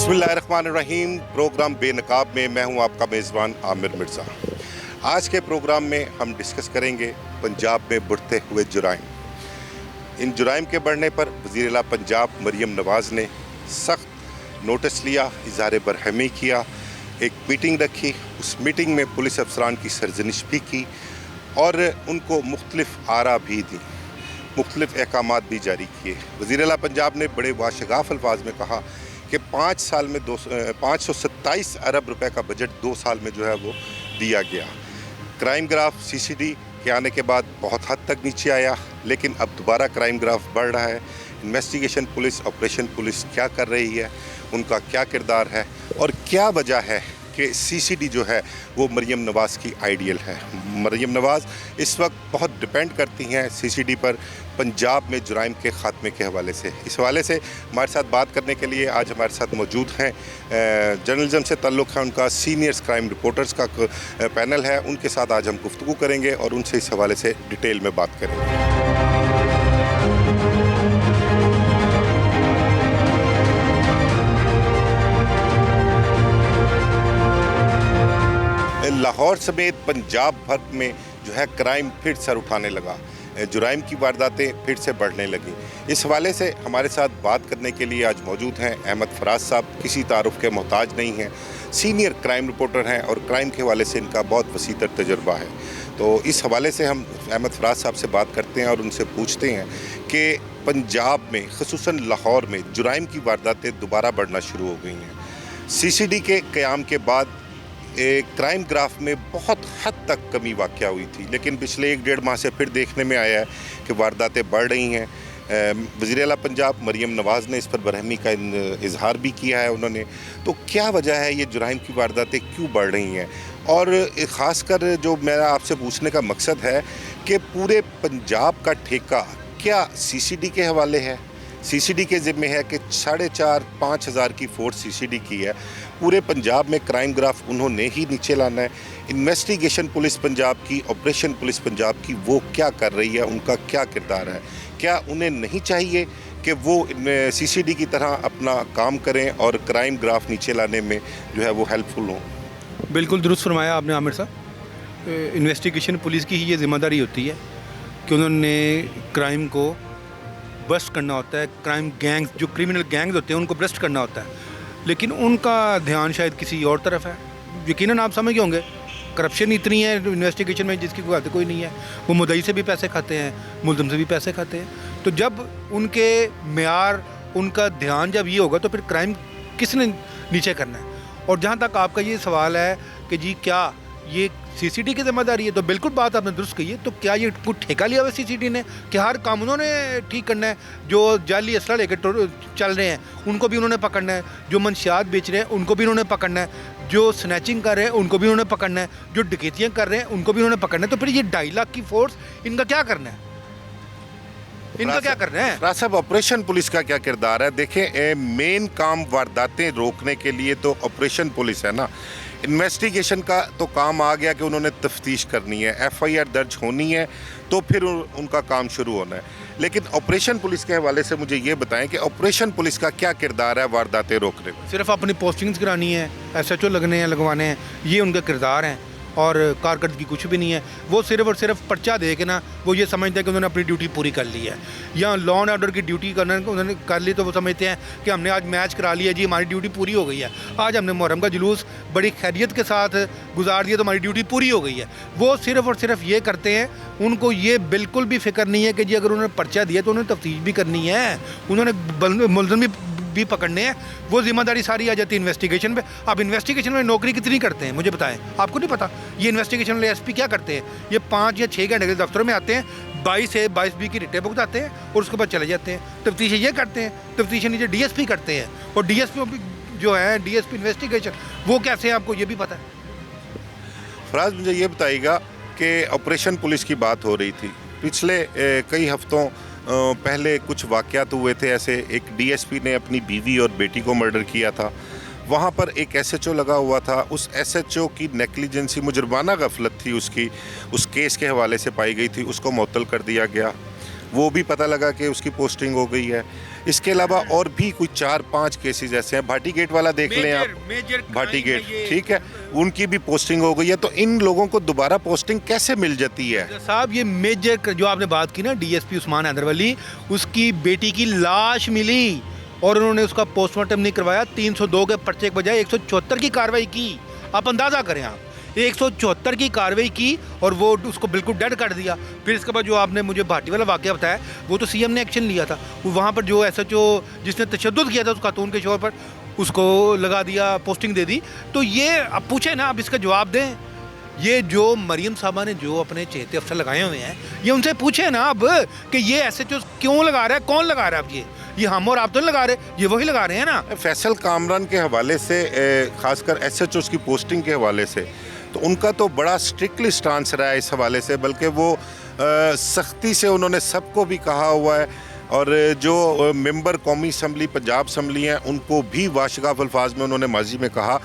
बिस्मिल्लाहिर्रहमानिर्रहीम। प्रोग्राम बेनकाब में मैं हूं आपका मेज़बान आमिर मिर्ज़ा। आज के प्रोग्राम में हम डिस्कस करेंगे पंजाब में बढ़ते हुए जुराइम। इन जुराइम के बढ़ने पर वज़ीर आला पंजाब मरियम नवाज़ ने सख्त नोटिस लिया, इज़हार बरहमी किया, एक मीटिंग रखी। उस मीटिंग में पुलिस अफसरान की सरजनिश भी की और उनको मुख्तलिफ आरा भी दी, मुख्तलिफ अहकामात भी जारी किए। वज़ीर आला पंजाब ने बड़े वाशगाफ अल्फाज में कहा कि 5 साल में 527 अरब रुपए का बजट 2 साल में जो है वो दिया गया। क्राइम ग्राफ सीसीडी के आने के बाद बहुत हद तक नीचे आया, लेकिन अब दोबारा क्राइम ग्राफ बढ़ रहा है। इन्वेस्टिगेशन पुलिस, ऑपरेशन पुलिस क्या कर रही है, उनका क्या किरदार है और क्या वजह है कि सीसीडी जो है वो मरियम नवाज़ की आइडियल है। मरियम नवाज़ इस वक्त बहुत डिपेंड करती हैं सीसीडी पर पंजाब में जुराइम के ख़ात्मे के हवाले से। इस हवाले से हमारे साथ बात करने के लिए आज हमारे साथ मौजूद हैं, जर्नलिज्म से ताल्लुक़ है उनका, सीनियर्स क्राइम रिपोर्टर्स का पैनल है। उनके साथ आज हम गुफ्तगू करेंगे और उनसे इस हवाले से डिटेल में बात करेंगे। लाहौर समेत पंजाब भर में जो है क्राइम फिर सर उठाने लगा, जुराइम की वारदातें फिर से बढ़ने लगी। इस हवाले से हमारे साथ बात करने के लिए आज मौजूद हैं अहमद फराज साहब। किसी तारुफ के मोहताज नहीं हैं, सीनियर क्राइम रिपोर्टर हैं और क्राइम के हवाले से इनका बहुत वसीतर तजुर्बा है। तो इस हवाले से हम अहमद फराज साहब से बात करते हैं और उनसे पूछते हैं कि पंजाब में ख़ुसूसन लाहौर में जुराइम की वारदातें दोबारा बढ़ना शुरू हो गई हैं। सीसीडी के क़याम के बाद क्राइम ग्राफ में बहुत हद तक कमी वाक़या हुई थी, लेकिन पिछले 1-1.5 माह से फिर देखने में आया है कि वारदातें बढ़ रही हैं। वज़ीर आला पंजाब मरियम नवाज़ ने इस पर बरहमी का इजहार भी किया है उन्होंने। तो क्या वजह है ये जुराइम की वारदातें क्यों बढ़ रही हैं? और ख़ासकर जो मेरा आपसे पूछने का मकसद है कि पूरे पंजाब का ठेका क्या सीसीडी के हवाले है? सीसीडी के ज़िम्मे है कि 4,500-5 हज़ार की फोर्स सीसीडी की है। पूरे पंजाब में क्राइम ग्राफ उन्होंने ही नीचे लाना है। इन्वेस्टिगेशन पुलिस पंजाब की, ऑपरेशन पुलिस पंजाब की, वो क्या कर रही है, उनका क्या किरदार है? क्या उन्हें नहीं चाहिए कि वो सीसीडी की तरह अपना काम करें और क्राइम ग्राफ नीचे लाने में जो है वो हेल्पफुल हों? बिल्कुल दुरुस्त फरमाया आपने आमिर साहब। इन्वेस्टिगेशन पुलिस की ही ये ज़िम्मेदारी होती है कि उन्होंने क्राइम को बस्ट करना होता है। क्राइम गैंग्स, जो क्रिमिनल गैंग्स होते हैं, उनको बस्ट करना होता है, लेकिन उनका ध्यान शायद किसी और तरफ है। यकीनन आप समझ गए होंगे, करप्शन इतनी है इन्वेस्टिगेशन में जिसकी कोई नहीं है। वो मुद्दई से भी पैसे खाते हैं, मुल्ज़िम से भी पैसे खाते हैं। तो जब उनके मेयार, उनका ध्यान जब ये होगा तो फिर क्राइम किसने नीचे करना है? और जहाँ तक आपका ये सवाल है कि जी क्या ये सीसीडी की जिम्मेदारी है, तो बिल्कुल बात आपने दुरुस्त कही है। तो क्या ये कुछ ठेका लिया हुआ सीसीडी ने कि हर काम उन्होंने ठीक करना है? जो जाली असला लेकर चल रहे हैं उनको भी उन्होंने पकड़ना है, जो मंशियात बेच रहे हैं उनको भी उन्होंने पकड़ना है, जो स्नैचिंग कर रहे हैं उनको भी उन्होंने पकड़ना है, जो डकैतियाँ कर रहे हैं उनको भी उन्होंने पकड़ना है। तो फिर ये 2.5 लाख की फोर्स, इनका क्या करना है? इनका क्या करना है? राज साहब, ऑपरेशन पुलिस का क्या किरदार है? देखें, मेन काम वारदातें रोकने के लिए तो ऑपरेशन पुलिस है ना। इन्वेस्टिगेशन का तो काम आ गया कि उन्होंने तफ्तीश करनी है, एफआईआर दर्ज होनी है, तो फिर उनका काम शुरू होना है। लेकिन ऑपरेशन पुलिस के हवाले से मुझे ये बताएं कि ऑपरेशन पुलिस का क्या किरदार है वारदातें रोकने में? सिर्फ अपनी पोस्टिंग्स करानी है, SHO लगने हैं, लगवाने हैं, ये उनका किरदार है और कारकर्दगी कुछ भी नहीं है। वो सिर्फ और सिर्फ पर्चा दे के ना वो ये समझते हैं कि उन्होंने अपनी ड्यूटी पूरी कर ली है, या लॉ एंड ऑर्डर की ड्यूटी करना उन्होंने कर ली, तो वो समझते हैं कि हमने आज मैच करा लिया जी, हमारी ड्यूटी पूरी हो गई है। आज हमने मुहर्रम का जुलूस बड़ी खैरियत के साथ गुजार दिया तो हमारी ड्यूटी पूरी हो गई है। वो सिर्फ और सिर्फ ये करते हैं, उनको ये बिल्कुल भी फिक्र नहीं है कि जी अगर उन्होंने पर्चा दिया तो उन्होंने तफ्तीश भी करनी है, उन्होंने मुल्ज़िम भी पकड़ने हैं। वो जिम्मेदारी सारी आ जाती है इन्वेस्टिगेशन पे। अब इन्वेस्टिगेशन में नौकरी कितनी करते हैं मुझे बताएं, आपको नहीं पता? ये इन्वेस्टिगेशन वाले SP क्या करते हैं? ये 5 या 6 घंटे के दफ्तरों में आते हैं, 22 से 22B की रिटें भुगताते हैं और उसके बाद चले जाते हैं। तफ्तीश ये करते हैं, तफ्तीश नीचे DSP करते हैं, और DSP जो है DSP इन्वेस्टिगेशन, वो कैसे है आपको ये भी पता है? फराज, मुझे ये बताइएगा कि ऑपरेशन पुलिस की बात हो रही थी, पिछले कई हफ्तों पहले कुछ वाक़यात हुए थे ऐसे। एक DSP ने अपनी बीवी और बेटी को मर्डर किया था, वहाँ पर एक SHO लगा हुआ था। उस SHO की नेग्लिजेंसी, मुजरमाना गफलत थी उसकी, उस केस के हवाले से पाई गई थी, उसको मुअत्तल कर दिया गया। वो भी पता लगा कि उसकी पोस्टिंग हो गई है। इसके अलावा और भी कुछ 4-5 केसेस ऐसे हैं। भाटी गेट वाला देख लें आप, भाटी गेट, ठीक है, उनकी भी पोस्टिंग हो गई है। तो इन लोगों को दोबारा पोस्टिंग कैसे मिल जाती है? साहब ये मेजर जो आपने बात की ना, डीएसपी उस्मान हैदरवली, उसकी बेटी की लाश मिली और उन्होंने उसका पोस्टमार्टम नहीं करवाया। 302 के पर्चे के बजाय 174 की कार्रवाई की। आप अंदाज़ा करें, आप 174 की कार्रवाई की और वो उसको बिल्कुल डेड कर दिया। फिर इसके बाद जो आपने मुझे भाटी वाला वाक़या बताया, वो तो सीएम ने एक्शन लिया था। वहाँ पर जो एसएचओ जिसने तशद्दुद किया था उस खातून के शोर पर, उसको लगा दिया, पोस्टिंग दे दी। तो ये अब पूछे ना, अब इसका जवाब दें। ये जो मरियम साहबा ने जो अपने चहेते अफसर लगाए हुए हैं, ये उनसे पूछे ना अब कि ये एसएचओ क्यों लगा रहा है, कौन लगा रहा है? अब ये हम और आप तो नहीं लगा रहे, ये वही लगा रहे हैं ना। फैसल कामरान के हवाले से, खासकर एसएचओ की पोस्टिंग के हवाले से, तो उनका तो बड़ा स्ट्रिक्टली स्टांस रहा है इस हवाले से, बल्कि वो सख्ती से उन्होंने सबको भी कहा हुआ है। और जो मेंबर कौमी असम्बली, पंजाब असम्बली हैं, उनको भी वाशगाफ अल्फाज में उन्होंने माजी में कहा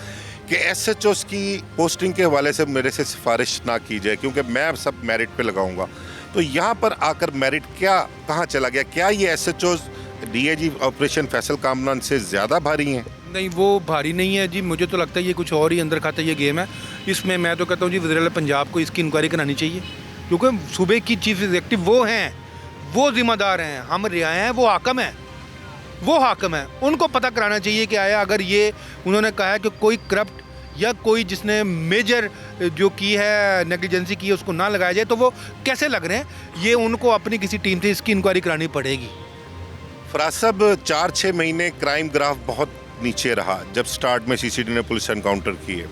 कि एसएचओस की पोस्टिंग के हवाले से मेरे से सिफारिश ना की जाए, क्योंकि मैं सब मेरिट पे लगाऊंगा। तो यहाँ पर आकर मेरिट क्या कहाँ चला गया? क्या ये SHOs DIG operation Faisal Kamran से ज़्यादा भारी हैं? नहीं, वो भारी नहीं है जी। मुझे तो लगता है ये कुछ और ही अंदर खाता ये गेम है। इसमें मैं तो कहता हूँ जी, वज़ीर-ए-आला पंजाब को इसकी इंक्वायरी करानी चाहिए, क्योंकि सूबे की चीफ एग्जीक्यूटिव वो हैं, वो जिम्मेदार हैं। हम रियाए हैं, वो हाकम हैं, वो हाकम है। उनको पता कराना चाहिए कि आया अगर ये उन्होंने कहा है कि कोई करप्ट या कोई जिसने मेजर जो की है, नेग्लिजेंसी की है, उसको ना लगाया जाए, तो वो कैसे लग रहे हैं, ये उनको अपनी किसी टीम से इसकी इंक्वायरी करानी पड़ेगी। फराज साहब, 4-6 महीने क्राइम ग्राफ बहुत नीचे रहा जब स्टार्ट में सीसीडी ने पुलिस एनकाउंटर किए।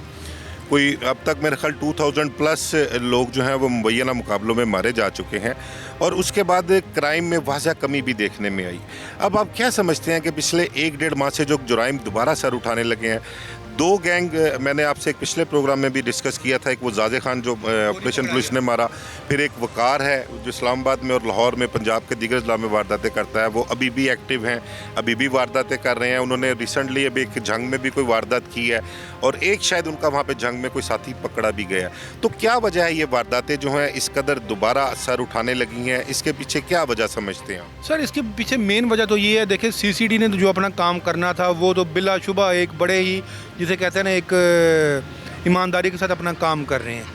कोई अब तक मेरे ख्याल 2000 प्लस लोग जो हैं वो मुबैना मुकाबलों में मारे जा चुके हैं, और उसके बाद क्राइम में वाज़ह कमी भी देखने में आई। अब आप क्या समझते हैं कि पिछले 1-1.5 माह से जो जुराइम दोबारा सर उठाने लगे हैं? 2 गैंग मैंने आपसे एक पिछले प्रोग्राम में भी डिस्कस किया था। एक वो ज़ादे खान जो ऑपरेशन पुलिस ने मारा, फिर एक वकार है जो इस्लामाबाद में और लाहौर में पंजाब के दीगर ज़िला में वारदातें करता है, वो अभी भी एक्टिव हैं, अभी भी वारदातें कर रहे हैं। उन्होंने रिसेंटली अभी एक जंग में भी कोई वारदात की है, और एक शायद उनका वहाँ पे जंग में कोई साथी पकड़ा भी गया। तो क्या वजह है ये वारदातें जो हैं इस कदर दोबारा सर उठाने लगी हैं? इसके पीछे क्या वजह समझते हैं? सर, इसके पीछे मेन वजह तो ये है, देखिए सीसीडी ने तो जो अपना काम करना था वो तो बिलाशुबा एक बड़े ही, जिसे कहते हैं ना, एक ईमानदारी के साथ अपना काम कर रहे हैं।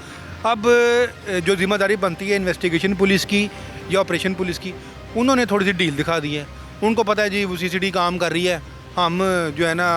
अब जो जिम्मेदारी बनती है इन्वेस्टिगेशन पुलिस की या ऑपरेशन पुलिस की, उन्होंने थोड़ी सी ढील दिखा दी है। उनको पता है जी वो सीसीडी काम कर रही है, हम जो है ना,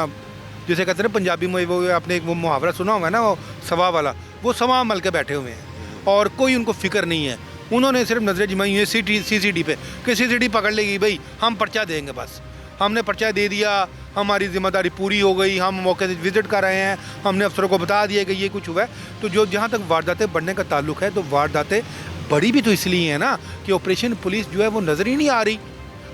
जिसे कहते हैं ना पंजाबी में, वो आपने एक वो मुहावरा सुना होगा ना, वो सवा वाला, वो सवा मल के बैठे हुए हैं और कोई उनको फिक्र नहीं है। उन्होंने सिर्फ नजरें जमाई है सीसीडी पे कि सीसीडी पकड़ लेगी भाई, हम पर्चा देंगे, बस हमने पर्चा दे दिया, हमारी जिम्मेदारी पूरी हो गई, हम मौके से विज़िट कर रहे हैं, हमने अफसरों को बता दिया कि ये कुछ हुआ है। तो जो जहाँ तक वारदातें बढ़ने का ताल्लुक है, तो वारदातें बड़ी भी तो इसलिए है ना कि ऑपरेशन पुलिस जो है वो नज़र ही नहीं आ रही।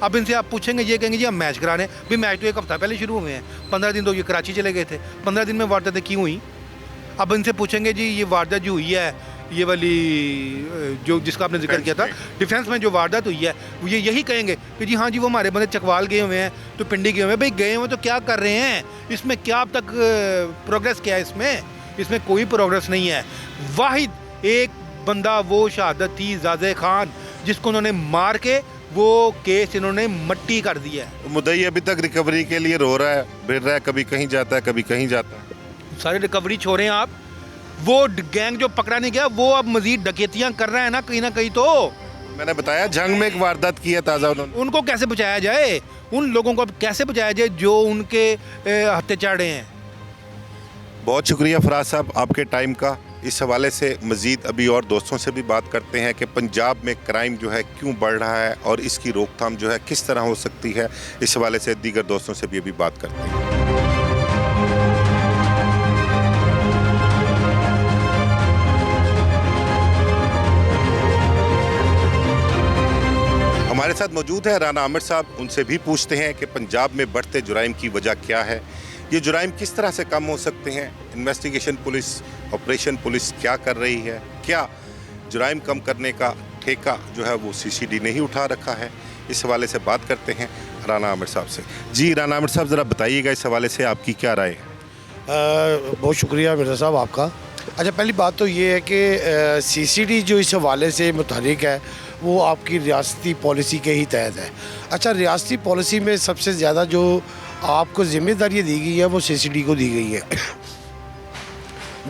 अब इनसे आप पूछेंगे, ये कहेंगे जी हम मैच करा रहे हैं। भाई मैच तो 1 हफ्ता पहले शुरू हुए हैं, 15 दिन तो ये कराची चले गए थे, 15 दिन में वारदातें क्यों हुई? अब इनसे पूछेंगे जी ये वारदात जो हुई है, ये वाली जो जिसका आपने जिक्र किया था, डिफेंस में जो वारदात हुई है, वो ये यही कहेंगे कि जी हाँ जी वो हमारे बंदे चकवाल गए हुए हैं, तो पिंडी गए हुए हैं। भाई गए हुए तो क्या कर रहे हैं? इसमें क्या अब तक प्रोग्रेस क्या है? इसमें कोई प्रोग्रेस नहीं है। वाहिद एक बंदा वो शहादत थी ज़ादे खान, जिसको उन्होंने मार के वो केस इन्होंने मट्टी कर दिया है। मुद्दई अभी तक रिकवरी के लिए रो रहा है, फिर रहा है, कभी कहीं जाता है, कभी कहीं जाता है। सारी रिकवरी छोड़ें आप, वो गैंग जो पकड़ा नहीं गया वो अब मजीद डकैतियां कर रहा है ना कहीं तो। मैंने बताया जंग में एक वारदात की है ताज़ा उन्होंने। उनको कैसे बचाया जाए? उन लोगों को अब कैसे बचाया जाए जो उनके हत्थे चढ़े हैं? बहुत शुक्रिया फराज साहब आपके टाइम का। इस हवाले से मज़ीद अभी और दोस्तों से भी बात करते हैं कि पंजाब में क्राइम जो है क्यों बढ़ रहा है और इसकी रोकथाम जो है किस तरह हो सकती है। इस हवाले से दीगर दोस्तों से भी अभी बात करते हैं। हमारे साथ मौजूद है राना आमिर साहब, उनसे भी पूछते हैं कि पंजाब में बढ़ते जुराइम की वजह क्या है, ये जुराइम किस तरह से कम हो सकते हैं, इन्वेस्टिगेशन पुलिस, ऑपरेशन पुलिस क्या कर रही है, क्या जुराइम कम करने का ठेका जो है वो सीसीडी ने ही उठा रखा है। इस हवाले से बात करते हैं राना आमिर साहब से। जी राना आमिर साहब, ज़रा बताइएगा इस हवाले से आपकी क्या राय है? बहुत शुक्रिया मिर्ज़ा साहब आपका। अच्छा, पहली बात तो ये है कि सीसीडी जो इस हवाले से मुतहरिक है वो आपकी रियासती पॉलिसी के ही तहत है। अच्छा, रियासती पॉलिसी में सबसे ज़्यादा जो आपको जिम्मेदारी दी गई है वो सीसीडी को दी गई है।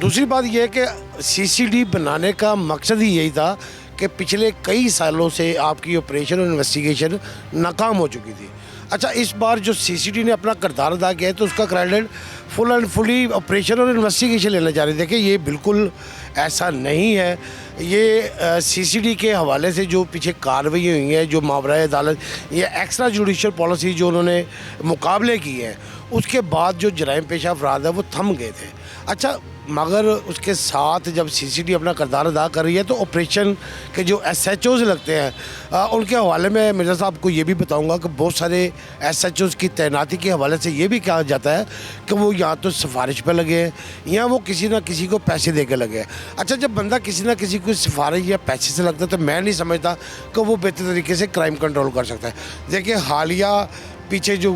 दूसरी बात यह है कि सीसीडी बनाने का मकसद ही यही था कि पिछले कई सालों से आपकी ऑपरेशन और इन्वेस्टिगेशन नाकाम हो चुकी थी। अच्छा, इस बार जो सीसीडी ने अपना किरदार अदा किया है तो उसका credit full and fully operation और इन्वेस्टिगेशन लेना चाह रहे थे। देखिए, ये बिल्कुल ऐसा नहीं है। ये सीसीडी के हवाले से जो पीछे कार्रवाई हुई है, जो मावरा अदालत, ये एक्स्ट्रा जुडिशल पॉलिसी जो उन्होंने मुकाबले की है, उसके बाद जो जराइम पेशा अफराद है वो थम गए थे। अच्छा, मगर उसके साथ जब सीसीडी अपना किरदार अदा कर रही है तो ऑपरेशन के जो एसएचओज लगते हैं उनके हवाले में मिर्ज़ा साहब को ये भी बताऊंगा कि बहुत सारे एसएचओज की तैनाती के हवाले से ये भी कहा जाता है कि वो या तो सिफारिश पे लगे हैं या वो किसी ना किसी को पैसे दे के लगे हैं। अच्छा, जब बंदा किसी ना किसी को सिफारिश या पैसे से लगता है तो मैं नहीं समझता कि वो बेहतर तरीके से क्राइम कंट्रोल कर सकता है। देखिए, हालिया पीछे जो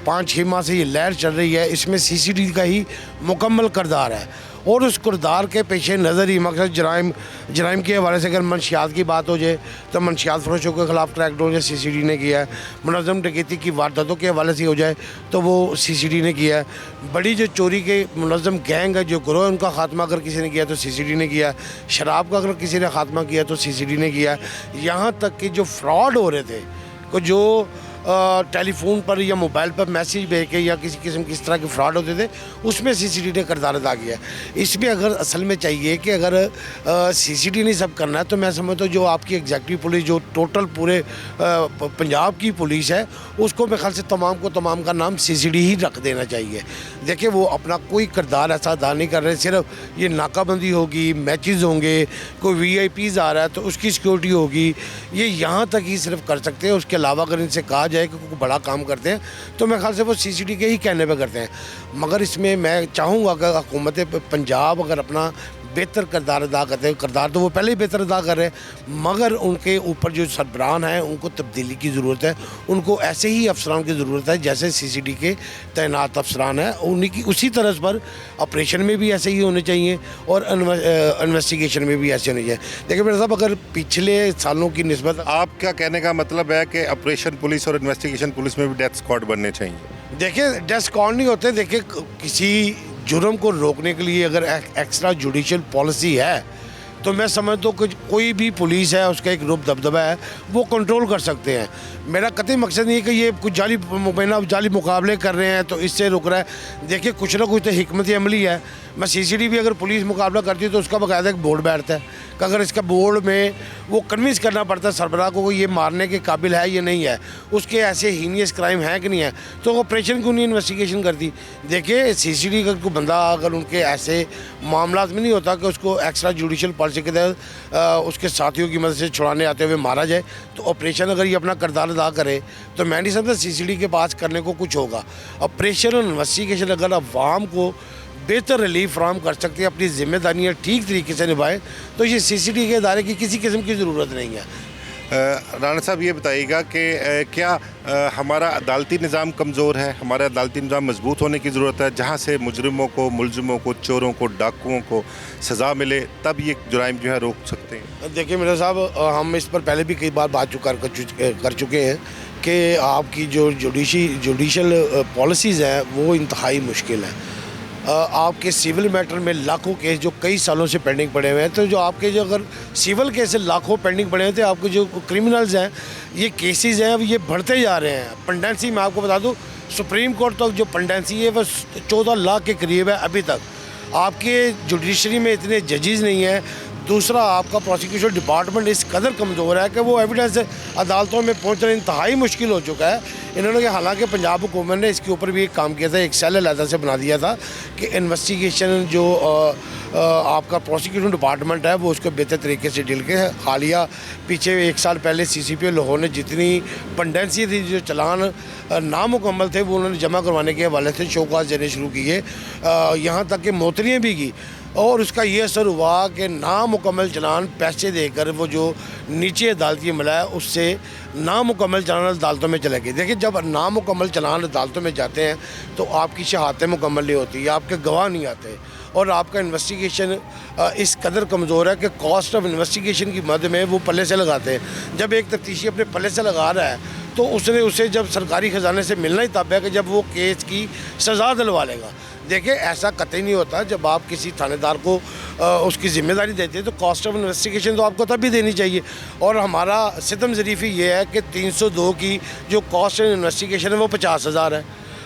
5-6 माह से ये लहर चल रही है, इसमें सीसीडी का ही मुकम्मल किरदार है और उस किरदार के पेश नज़र ही मकसद जराइम के हवाले से अगर मंशियात की बात हो जाए तो मंशियात फरोशों के ख़िलाफ़ क्रैकडाउन सीसीडी ने किया है। मुनज़्ज़म डकैती की वारदातों के हवाले से हो जाए तो वो सीसीडी ने किया है। बड़ी जो चोरी के मुनज़्ज़म गैंग है, जो ग्रोह, उनका खात्मा अगर किसी ने किया तो सीसीडी ने किया। शराब का अगर किसी ने खात्मा किया तो सीसीडी ने किया। यहाँ तक कि जो फ्रॉड हो रहे थे, को जो टेलीफोन पर या मोबाइल पर मैसेज भेज के या किसी किस्म की इस तरह के फ्रॉड होते थे, उसमें सीसीडी ने किरदार अदा किया। इसमें अगर असल में चाहिए कि अगर सीसीडी नहीं सब करना है तो मैं समझता हूँ जो आपकी एग्जीक्यूटिव पुलिस, जो टोटल पूरे पंजाब की पुलिस है, उसको मेरे ख्याल से तमाम को तमाम का नाम सीसीडी ही रख देना चाहिए। देखिए, वो अपना कोई किरदार ऐसा अदा नहीं कर रहे। सिर्फ ये नाकाबंदी होगी, मैचेस होंगे, कोई वीआईपीज़ आ रहा है तो उसकी सिक्योरिटी होगी, ये यहाँ तक ही सिर्फ कर सकते हैं। उसके अलावा अगर इनसे कहा जाए कि कोई बड़ा काम करते हैं तो मेरे ख्याल से वो सीसीडी के ही कहने पे करते हैं। मगर इसमें मैं चाहूँगा कि हुकूमत पंजाब अगर अपना बेहतर किरदार अदा करते हैं, किरदार तो वो पहले ही बेहतर अदा कर रहे हैं, मगर उनके ऊपर जो सरबराहान हैं उनको तब्दीली की ज़रूरत है। उनको ऐसे ही अफसरान की ज़रूरत है जैसे सीसीडी के तैनात अफसरान हैं, उन्हीं की उसी तरह पर ऑपरेशन में भी ऐसे ही होने चाहिए और इन्वेस्टिगेशन में भी ऐसे होने चाहिए। देखिए मेरे साहब, अगर पिछले सालों की निस्बत, आपका कहने का मतलब है कि ऑपरेशन पुलिस और इन्वेस्टिगेशन पुलिस में भी डेथ स्क्वाड बनने चाहिए। देखिए, डेथ स्क्वाड नहीं होते। देखिए, किसी जुर्म को रोकने के लिए अगर एक्स्ट्रा जुडिशल पॉलिसी है तो मैं समझता हूँ कि कोई भी पुलिस है, उसका एक रूप दबदबा है, वो कंट्रोल कर सकते हैं। मेरा कतई मकसद नहीं है कि ये कुछ जाली मुकाबले कर रहे हैं तो इससे रुक रहा है। देखिए, कुछ ना कुछ तो हिकमत अमली है। मैं सीसीडी भी अगर पुलिस मुकाबला करती है तो उसका बाकायदा एक बोर्ड बैठता है कि अगर इसका बोर्ड में वो कन्विंस करना पड़ता है सरबराह को ये मारने के काबिल है या नहीं है, उसके ऐसे हीनियस क्राइम है कि नहीं है, तो ऑपरेशन क्यों नहीं इन्वेस्टिगेशन करती। देखिए, सीसीडी का कोई बंदा अगर उनके ऐसे मामला में नहीं होता कि उसको एक्स्ट्रा जुडिशल पॉलिसी के तहत उसके साथियों की मदद से छुड़ाने आते हुए मारा जाए, तो ऑपरेशन अगर ये अपना किरदार अदा करे तो मैं नहीं समझता सीसीडी के पास करने को कुछ होगा। ऑपरेशन और इन्वेस्टिगेशन अगर अवाम को बेहतर रिलीफ फ्राहम कर सकते हैं, अपनी जिम्मेदारियाँ ठीक तरीके से निभाएं, तो ये सीसीडी के इदारे की किसी किस्म की ज़रूरत नहीं है। राणा साहब, ये बताइएगा कि क्या हमारा अदालती निज़ाम कमज़ोर है? हमारा अदालती निज़ाम मजबूत होने की ज़रूरत है, जहाँ से मुजरिमों को, मुलजिमों को, चोरों को, डाकुओं को सज़ा मिले, तब ये जुराइम जो है रोक सकते हैं। देखिए मेरे साहब, हम इस पर पहले भी कई बार बात कर चुके हैं कि आपकी जो जुडिशल पॉलिसीज़ हैं वो इंतहाई मुश्किल है। आपके सिविल मैटर में लाखों केस जो कई सालों से पेंडिंग पड़े हुए हैं, तो जो आपके जो अगर सिविल केस लाखों पेंडिंग पड़े हैं तो आपके जो क्रिमिनल्स हैं, ये केसेस हैं, अब ये बढ़ते जा रहे हैं। पेंडेंसी मैं आपको बता दूं, सुप्रीम कोर्ट तक जो पेंडेंसी है वह 14 लाख के करीब है अभी तक। आपके जुडिशरी में इतने जजेस नहीं हैं। दूसरा, आपका प्रोसिक्यूशन डिपार्टमेंट इस कदर कमज़ोर है कि वो एविडेंस अदालतों में पहुंचना इंतहाई मुश्किल हो चुका है। इन्होंने, हालांकि पंजाब हुकूमत ने इसके ऊपर भी एक काम किया था, एक सेल अलहदा से बना दिया था कि इन्वेस्टिगेशन जो आपका प्रोसिक्यूशन डिपार्टमेंट है वो उसको बेहतर तरीके से डील के। हालिया पीछे 1 साल पहले CCPO लाहौर ने जितनी पेंडेंसी थी, जो चलान नामुकम्मल थे, वो उन्होंने जमा करवाने के हवाले से शोकाज देने शुरू किए, यहाँ तक कि मोहतरियाँ भी की। और उसका ये असर हुआ कि नामुकम्मल चलान पैसे देकर वो जो नीचे अदालती अमला है उससे नामुकम्मल चलान अदालतों में चले गए। देखिए, जब नामुकम्मल चलान अदालतों में जाते हैं तो आपकी शहादतें मुकम्मल नहीं होती, आपके गवाह नहीं आते, और आपका इन्वेस्टिगेशन इस कदर कमज़ोर है कि कॉस्ट ऑफ इन्वेस्टिगेशन की मद में वो पल्ले से लगाते हैं। जब एक तफ्तीशी अपने पल्ले से लगा रहा है तो उसने उसे जब सरकारी ख़जाने से मिलना ही तब है कि जब वो केस की सज़ा दिलवा लेगा। देखिए, ऐसा कतई नहीं होता। जब आप किसी थानेदार को उसकी ज़िम्मेदारी देते हैं तो कॉस्ट ऑफ इन्वेस्टिगेशन तो आपको तब भी देनी चाहिए। और हमारा सितम ज़रीफ़ी ये है कि 302 की जो कॉस्ट ऑफ इन्वेस्टिगेशन है वो 50,000 है।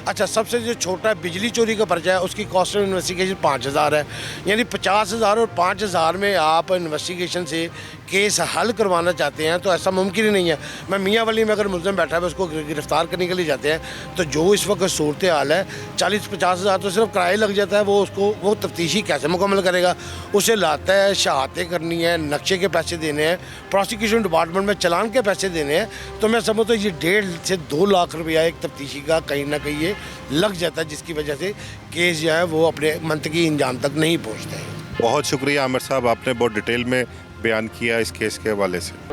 अच्छा, सबसे जो छोटा बिजली चोरी का पर्चा है उसकी कॉस्ट ऑफ इन्वेस्टिगेशन 5,000 है। यानी 50,000 और 5,000 में आप इन्वेस्टिगेशन से केस हल करवाना चाहते हैं तो ऐसा मुमकिन ही नहीं है। मैं मियाँ वली में अगर मुलज़िम बैठा है उसको गिरफ़्तार करने के लिए जाते हैं तो जो इस वक्त सूरत हाल है 40-50,000 तो सिर्फ किराया लग जाता है। वो तफ्तीशी कैसे मुकम्मल करेगा? उसे लाता है, शहादतें करनी है, नक्शे के पैसे देने हैं, प्रोसिक्यूशन डिपार्टमेंट में चलान के पैसे देने हैं। तो मैं समझता हूँ ये 1.5 से 2 लाख रुपया एक तफ्तीशी का कहीं ना कहीं ये लग जाता है, जिसकी वजह से केस जो है वो अपने मंतकी इंजाम तक नहीं पहुँचते हैं। बहुत शुक्रिया आमिर साहब, आपने बहुत डिटेल में बयान किया इस केस के हवाले से।